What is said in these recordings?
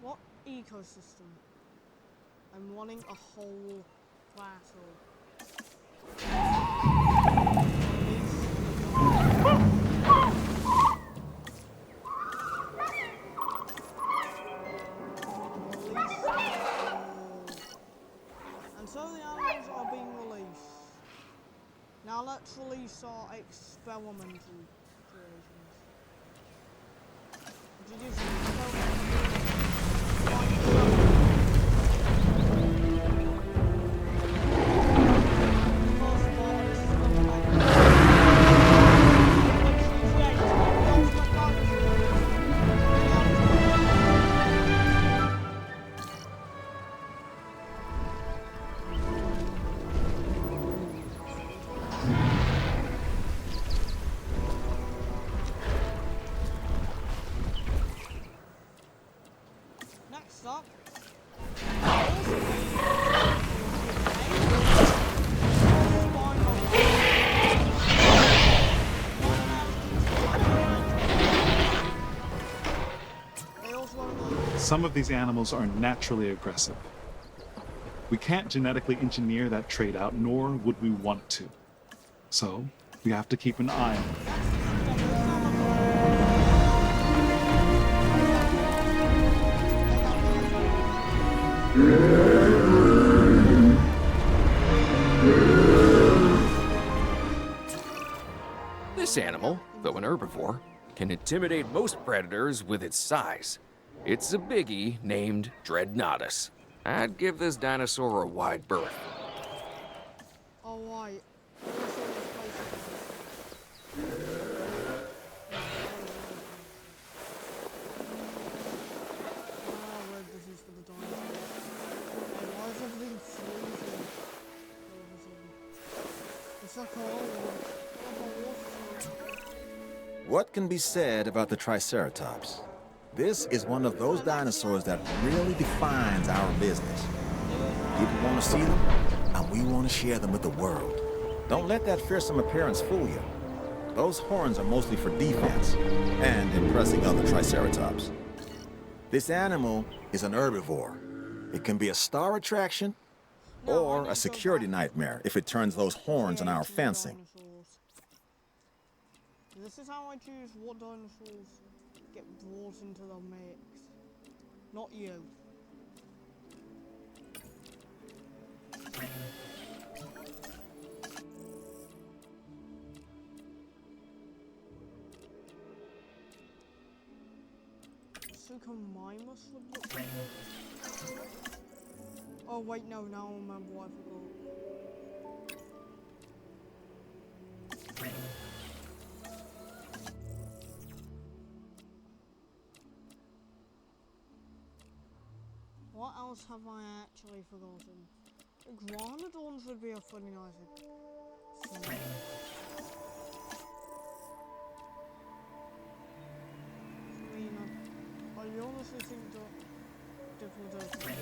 What ecosystem? I'm wanting a whole battle. And so the animals are being released. Now let's release our experimental creations. Introduce next up. Some of these animals are naturally aggressive. We can't genetically engineer that trait out, nor would we want to. So, we have to keep an eye on them. This animal, though an herbivore, can intimidate most predators with its size. It's a biggie named Dreadnoughtus. I'd give this dinosaur a wide berth. Oh, right. What can be said about the Triceratops? This is one of those dinosaurs that really defines our business. People want to see them, and we want to share them with the world. Don't let that fearsome appearance fool you. Those horns are mostly for defense and impressing other Triceratops. This animal is an herbivore. It can be a star attraction or a security nightmare if it turns those horns on our fencing. This is how I choose what dinosaurs get brought into the mix. Not you. Suchomimus would look good. Oh wait, no, now I remember what I forgot. What else have I actually forgotten? Iguanodons would be a funny nice. I mean, I honestly think that Diplodocus.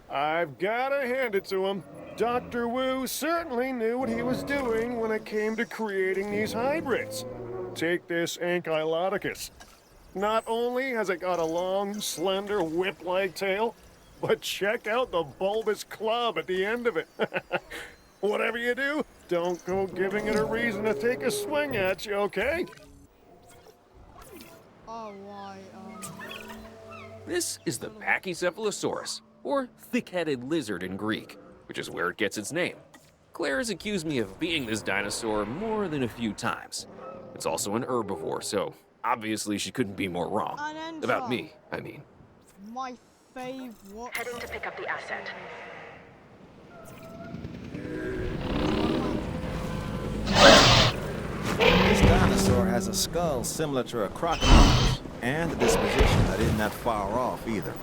I've gotta hand it to him. Dr. Wu certainly knew what he was doing when it came to creating these hybrids. Take this Ankylodocus. Not only has it got a long, slender, whip-like tail, but check out the bulbous club at the end of it. Whatever you do, don't go giving it a reason to take a swing at you, okay? Oh, why, This is the Pachycephalosaurus, or thick-headed lizard in Greek, which is where it gets its name. Claire has accused me of being this dinosaur more than a few times. It's also an herbivore, so obviously she couldn't be more wrong. About me, I mean. My fave what? Heading to pick up the asset. This dinosaur has a skull similar to a crocodile's, and a disposition that isn't that far off either.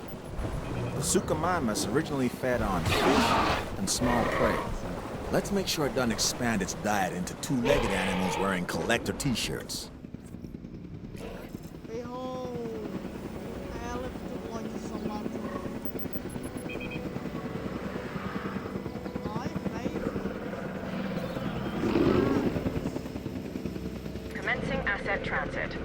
The Suchomimus originally fed on fish and small prey. Let's make sure it doesn't expand its diet into two-legged animals wearing collector t-shirts. Behold, I lifted like a salamander. My favorite. Commencing asset transit.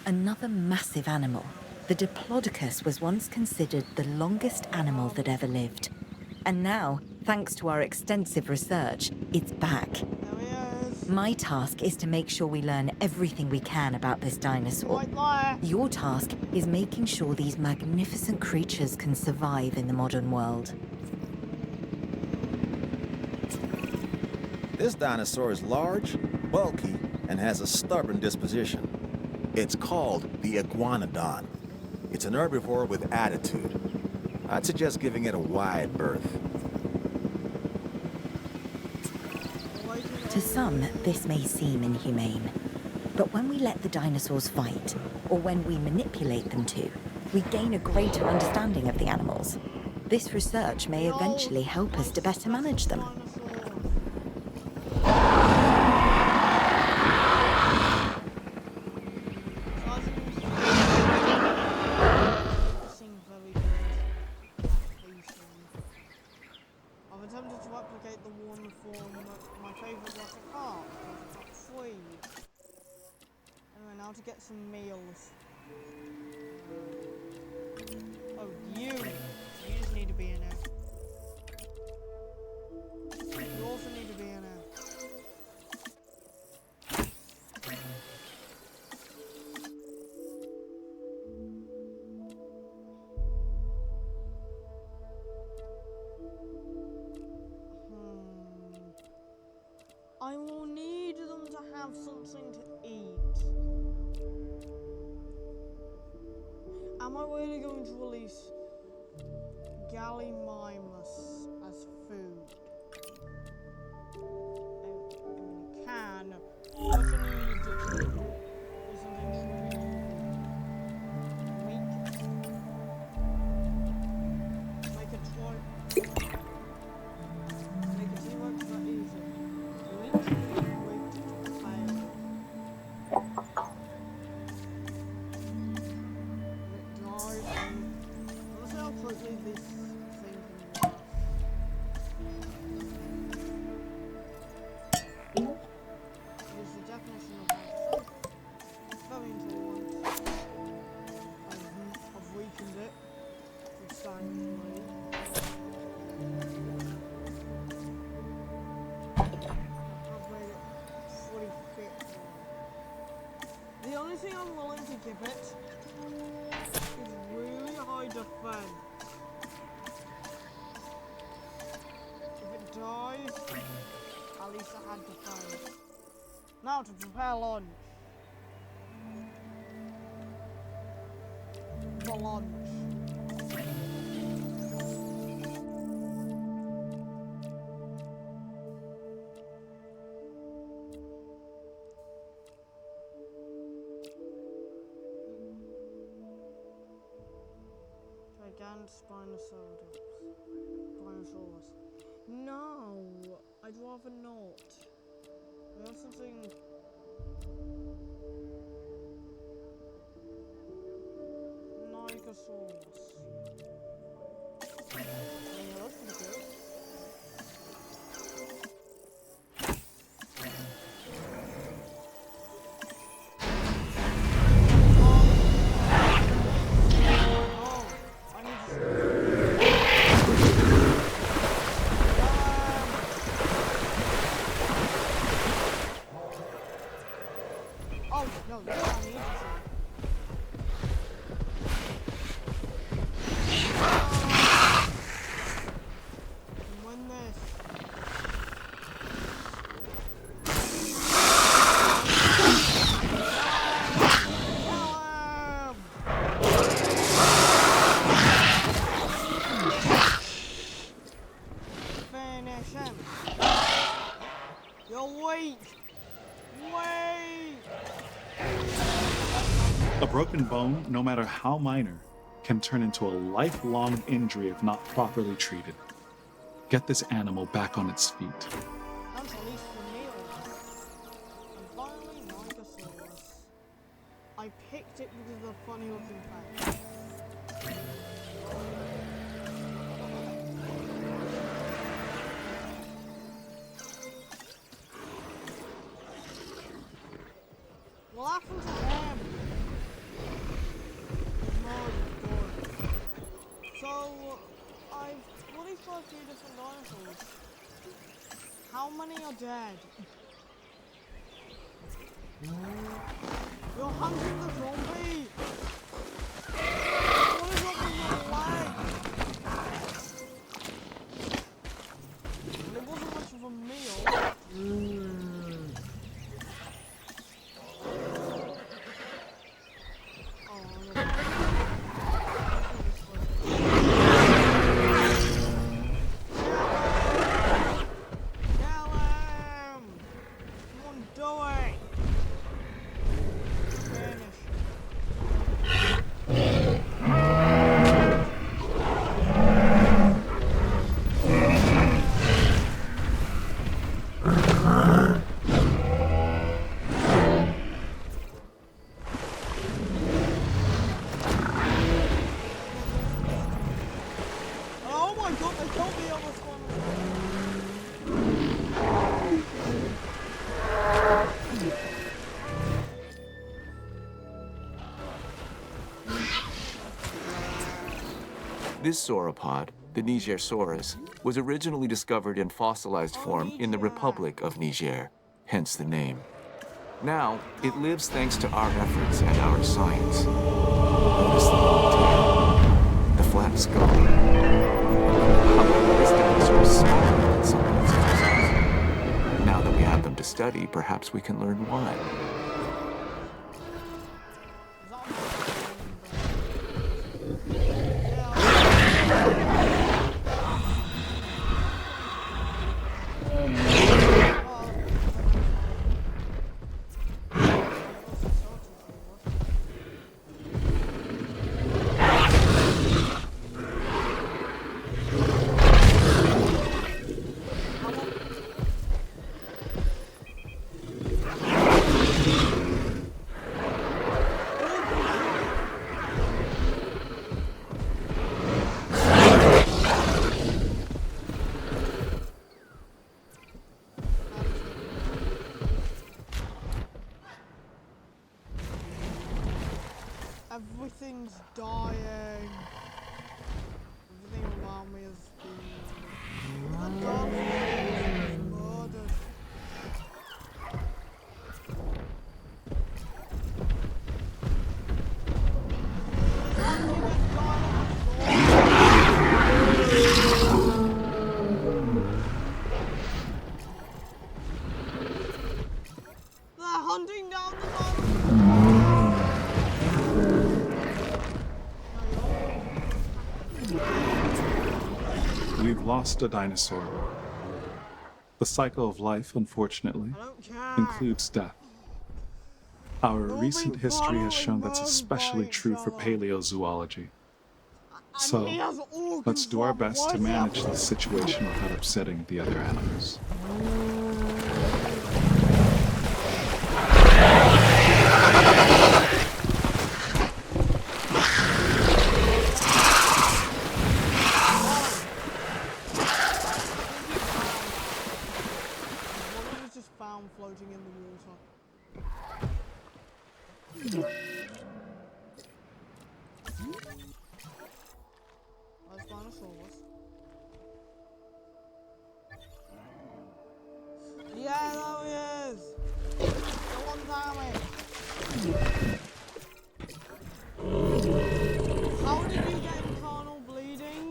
Another massive animal. The Diplodocus was once considered the longest animal that ever lived. And now, thanks to our extensive research, it's back. There he is. My task is to make sure we learn everything we can about this dinosaur. Right there. Your task is making sure these magnificent creatures can survive in the modern world. This dinosaur is large, bulky, and has a stubborn disposition. It's called the iguanodon. It's an herbivore with attitude. I'd suggest giving it a wide berth. To some, this may seem inhumane. But when we let the dinosaurs fight, or when we manipulate them to, we gain a greater understanding of the animals. This research may eventually help us to better manage them. I've attempted to replicate the one from my favourite Jurassic Park, Jurassic Park 3. Anyway, now to get some meals. Oh, you just need to be in it. You also need to be in it. I will need them to have something to eat. Am I really going to release Gallimimus as food? I can. I also need something weak. Make a toy. Make a T-Rex that easy. The only thing I'm willing to give it is really high defense. If it dies, at least I had defense. Now to prepare lunch. The lunch. Gigantic Spinosaurus. No, I'd rather not. We have something. Nigosaurus. Yeah, that's pretty good. A broken bone, no matter how minor, can turn into a lifelong injury if not properly treated. Get this animal back on its feet. That's at least for meals. And finally, Nigosaurus. I picked it because of the funny looking face. What happened to him? So, I've fully fought a few different dinosaurs. How many are dead? You're hunting the zombie! What is up with your leg? It wasn't much of a meal. This sauropod, the Nigersaurus, was originally discovered in fossilized form in the Republic of Niger, hence the name. Now, it lives thanks to our efforts and our science. Notice the long tail, the flat skull. However, this dinosaur is smaller than some of its cousins. Now that we have them to study, perhaps we can learn why. Everything's dying. Everything around me is being murdered. They're hunting down the We've lost a dinosaur. The cycle of life, unfortunately, includes death. Our recent history has shown that's especially true for paleozoology. So, let's do our best to manage the situation without upsetting the other animals. Floating in the water. Where's dinosaurs? Yeah, there he is! The one time. How did you get internal bleeding?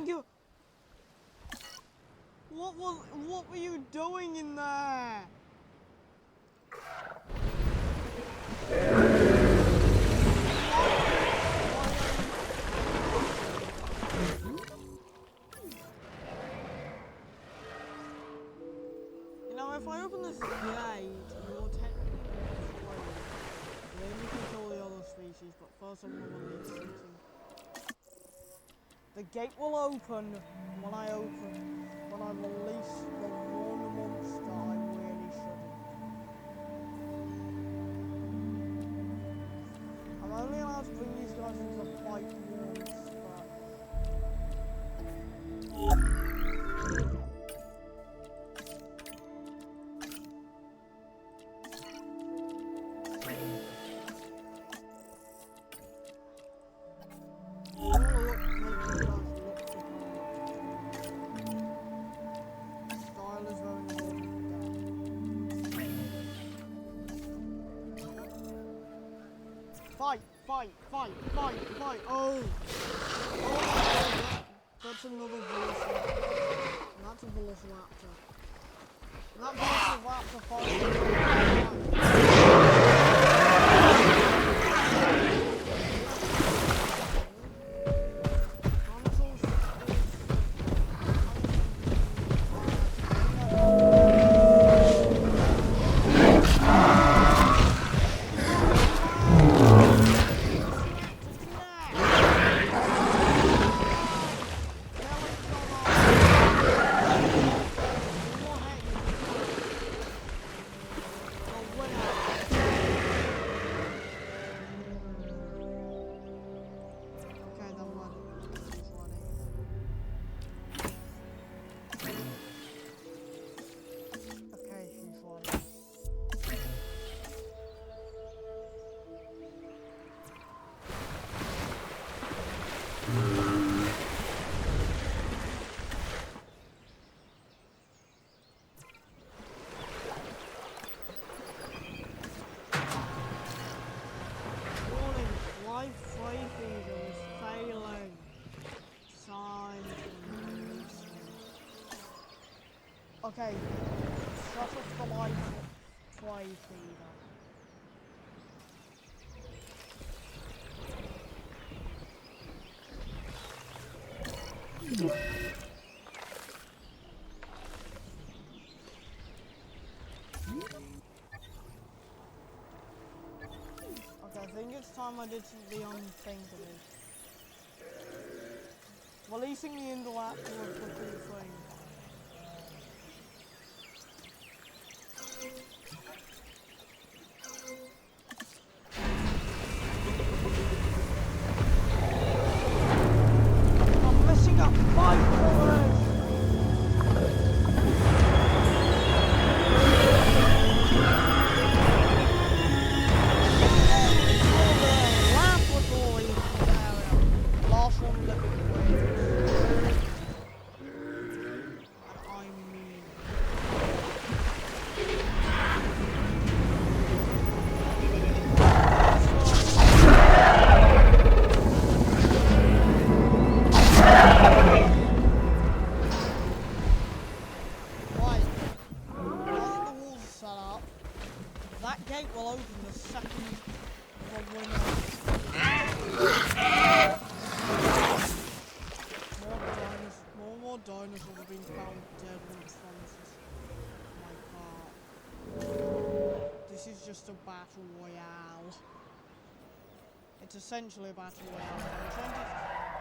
What were you doing in there? You know, if I open this gate, you're technically destroyed. Then you can kill the other species. species, but first I'm going to release something. The gate will open when I release the one monster I really shouldn't. I'm only allowed to bring these guys into the fight once, but... Fight! Oh! That's another velociraptor. That's a velociraptor. That velociraptor Okay, shut off the light try feeder. Okay, I think it's time I did the unthinkable. Releasing the intellectual of the cool thing. I'm messing up my colors! Laboratory area. Last one living wage. And I mean... Right. Now that the walls are set up, that gate will open the second the winner. More dinosaurs have been found dead in front of my car. This is just a battle royale. It's essentially a battle royale.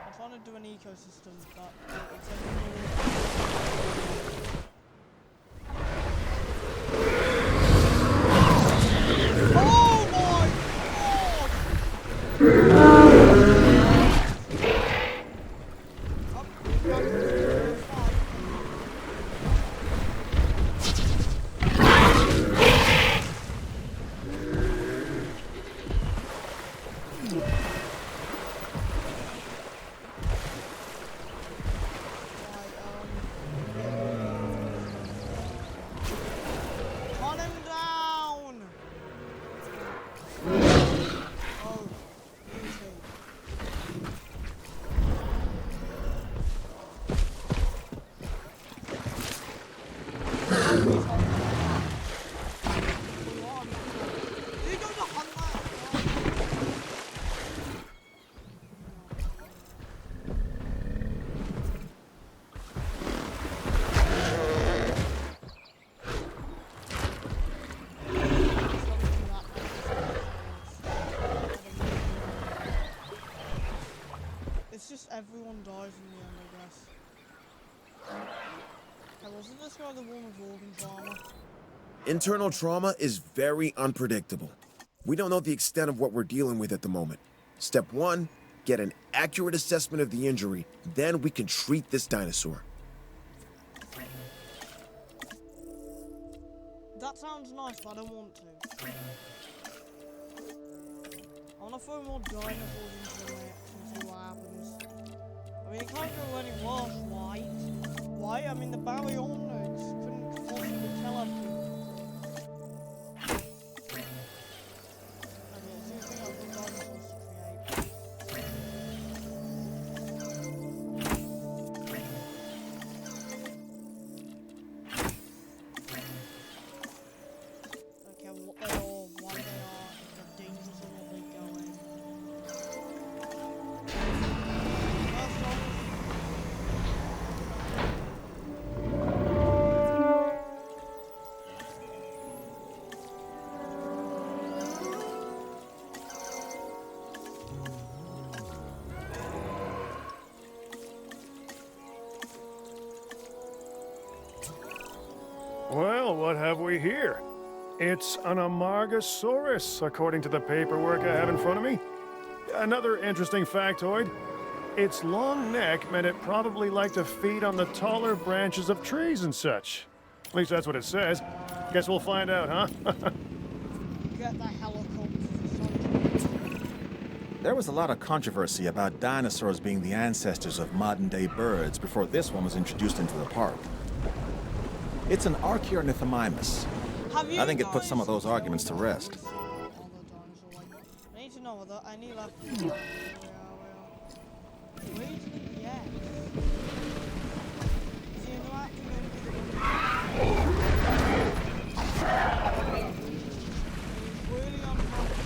I'm trying to do an ecosystem, but it's oh my Hunt him down! Oh, he's everyone dies in the end, I guess. Hey, wasn't this guy the one with organ trauma? Internal trauma is very unpredictable. We don't know the extent of what we're dealing with at the moment. Step 1, get an accurate assessment of the injury, then we can treat this dinosaur. That sounds nice, but I don't want to. I want to throw more dinosaurs into the mix and see what happens. I mean, it can't go any worse, right? Right? I mean, the baryonyx couldn't possibly kill everything. Okay, so you think I've got dinosaurs to create? Okay, what they are, why they are, if they're dangerous or not, they go in. First off, Well, what have we here? It's an Amargasaurus, according to the paperwork I have in front of me. Another interesting factoid. Its long neck meant it probably liked to feed on the taller branches of trees and such. At least that's what it says. Guess we'll find out, huh? get the helicopter. There was a lot of controversy about dinosaurs being the ancestors of modern-day birds before this one was introduced into the park. It's an Archaeornithomimus. I think it puts some of those arguments to rest. I need to know whether any left. Yes. Is he interacting He's really unhappy.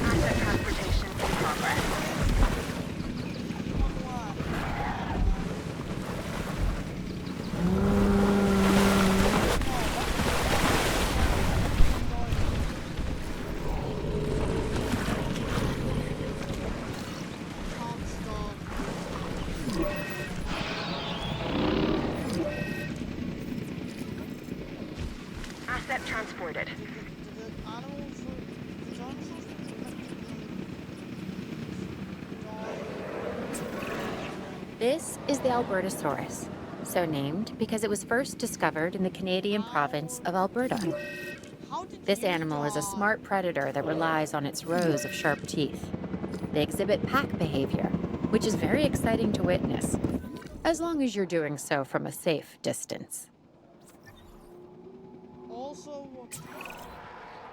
Asset transportation in progress. Asset transported. This is the Albertosaurus, so named because it was first discovered in the Canadian province of Alberta. This animal is a smart predator that relies on its rows of sharp teeth. They exhibit pack behavior, which is very exciting to witness, as long as you're doing so from a safe distance.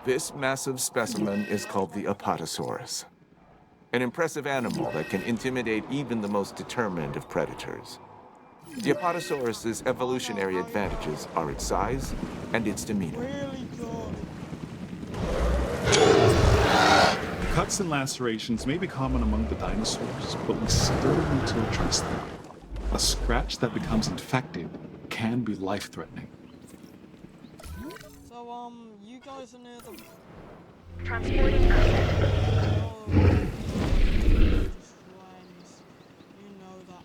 This massive specimen is called the Apatosaurus, an impressive animal that can intimidate even the most determined of predators. The Apatosaurus's evolutionary advantages are its size and its demeanor. Cuts and lacerations may be common among the dinosaurs, but we still need to address them. A scratch that becomes infected can be life-threatening. So, you guys are near the... Transporting asset. You know that.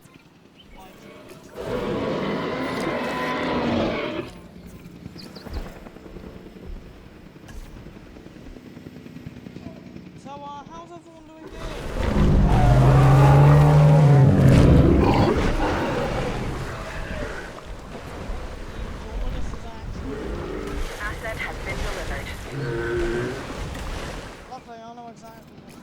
So, how's everyone doing good? Asset has been delivered. Luckily, I know exactly what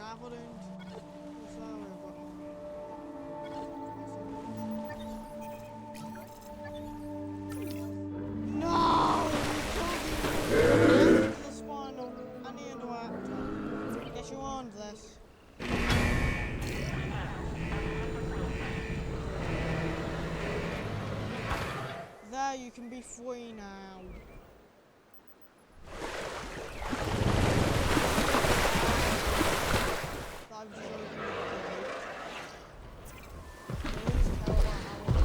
happening in this area, but no! The spinal and the endoactor. Guess you earned this. There, you can be free now. I've just opened the gate. Please tell her how I'm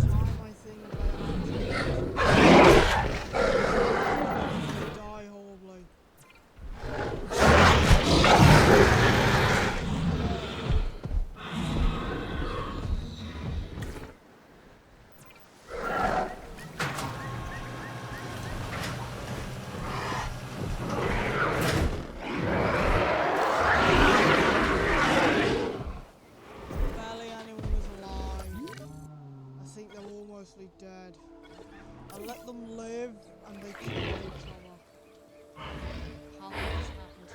time I think I die horribly. Barely anyone is alive. I think they're all mostly dead. I let them live and they kill each other. How could this happen to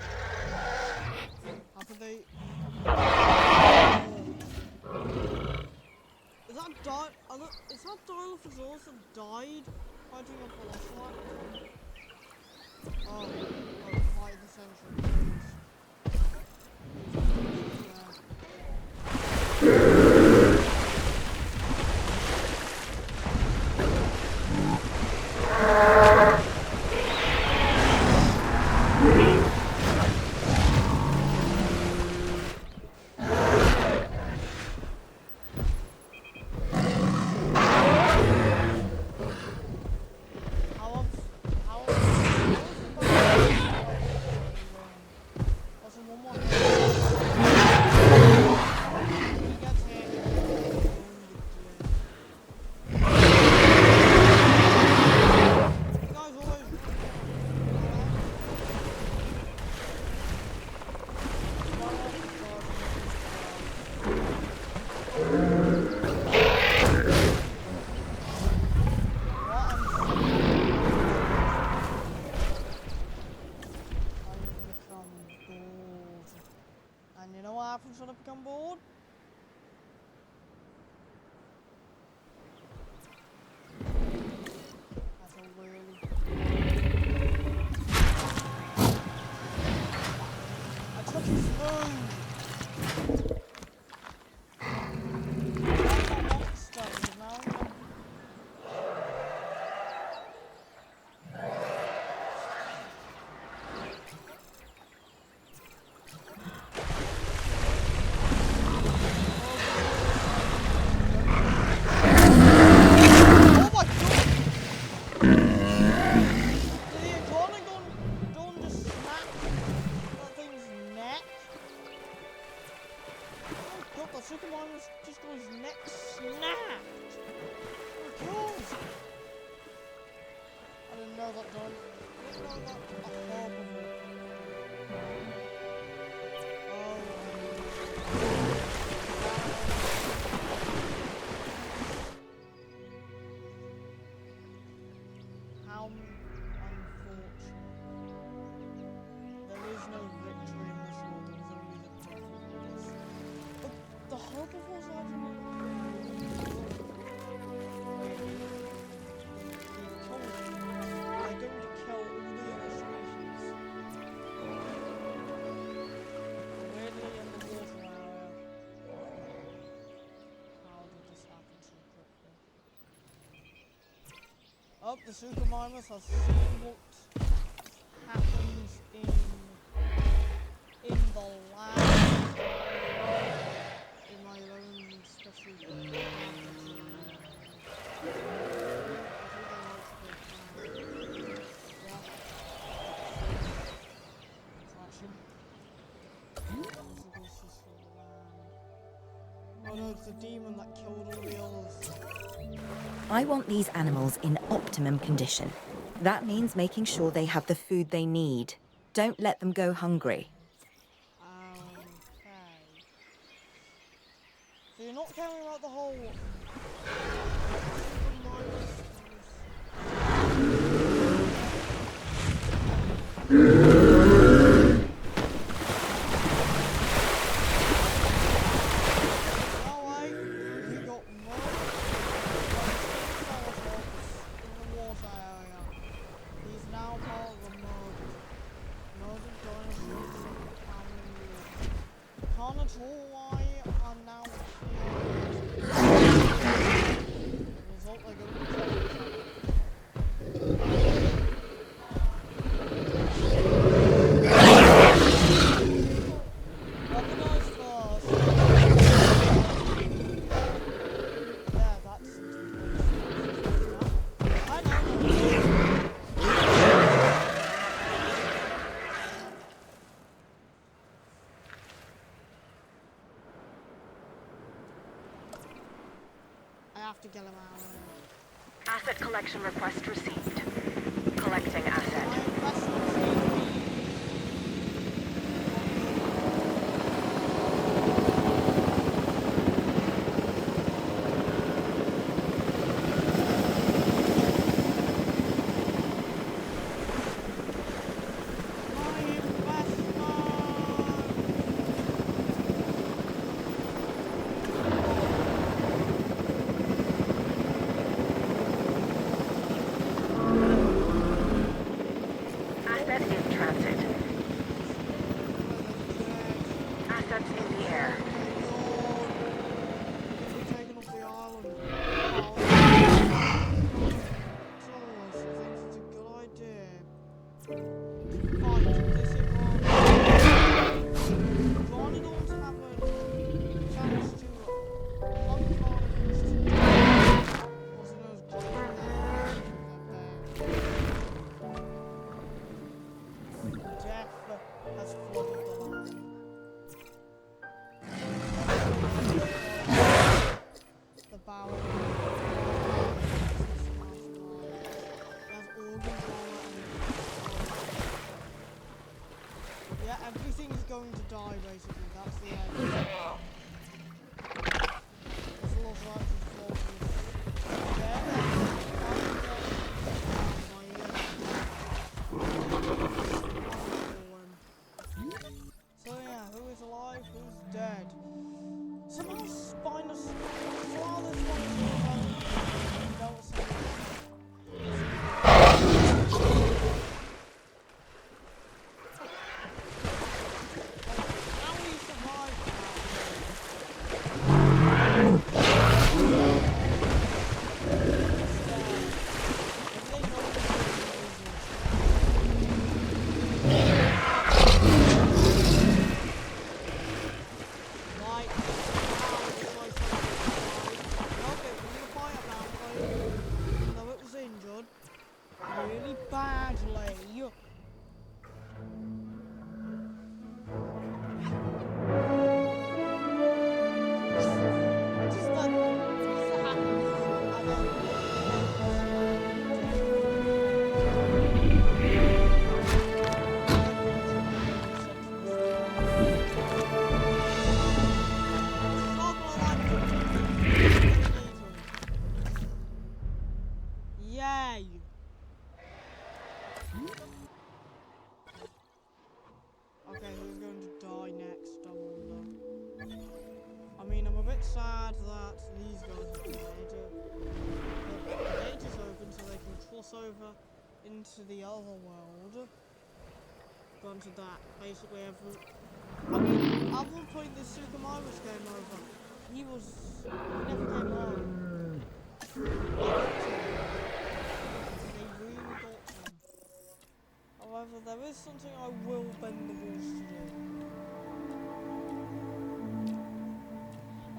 them? How could they... Is that Dilophosaurus that died fighting a velociraptor? Oh, fight the century, please. And you know what happens when I become bored? That's a really... I took his spoon! Just got his neck snapped! Oh God! I didn't know that done. I didn't know that a herbivore. How unfortunate. There is no victory in this world, there is only the death of this. But the herbivores are Oh, the Super Mimus has seen what happens in the lab in my own special Oh no, it's the demon that killed all the others. I want these animals in optimum condition. That means making sure they have the food they need. Don't let them go hungry. Okay. So you're not caring about the whole... To get him out of there. Asset collection request received. Collecting asset. Asset in transit. Assets in the air. Taken off the island. Thomas thinks it's a good idea. Right, this is wrong. Johnny don't have a chance to hunt carnivores to death. Wasn't as good as death has flooded the land. The bower. There's organ trauma and yeah, everything's going to die basically. That's the end. There's a lot of active forces. So yeah, who is alive, who's dead? Somehow Spinus rather how he survived really badly. Yay! Okay, who's going to die next, I wonder. I mean, I'm a bit sad that these guys have died. But the gate is open so they can cross over into the other world. Gone to that. Basically, at one point this Sukumaris came over. He never came home. They really got him. However, there is something I will bend the rules to do.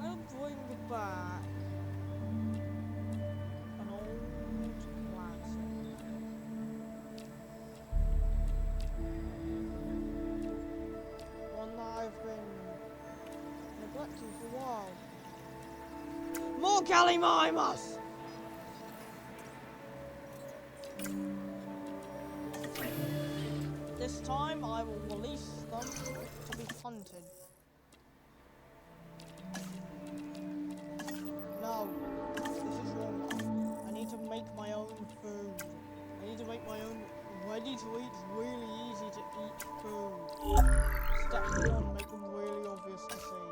I'll bring back an old classic. One that I've been neglecting for a while. More Gallimimus! This time I will release them to be hunted. No, this is wrong. I need to make my own food. I need to make my own ready to eat, really easy to eat food. Step 1, make them really obvious to see.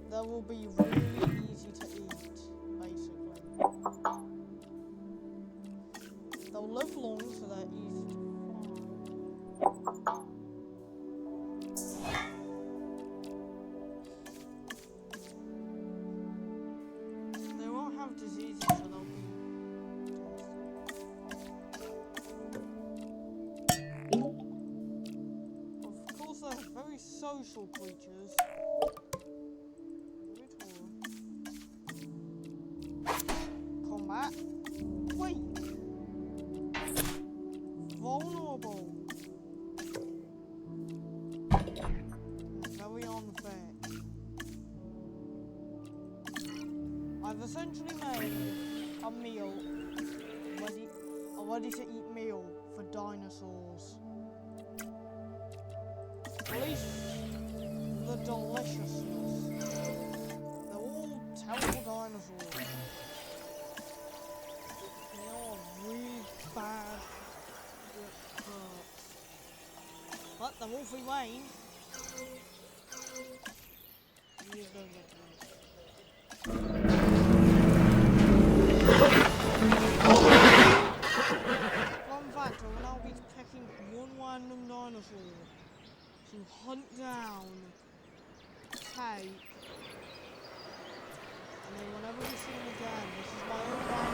They will be really easy to eat, basically. They'll live long, so they're easy to find. They won't have diseases, so they'll be Of course, they're very social creatures. Combat. Wait. Vulnerable. Very unfair. I've essentially made a meal, a ready-to-eat meal for dinosaurs. At least the deliciousness. They're all terrible dinosaurs. They are really bad with hurts. But they're all free range. You just don't get to them. Fun fact, I will now be picking one random dinosaur to hunt down, take, and then whenever we see him again, this is my own random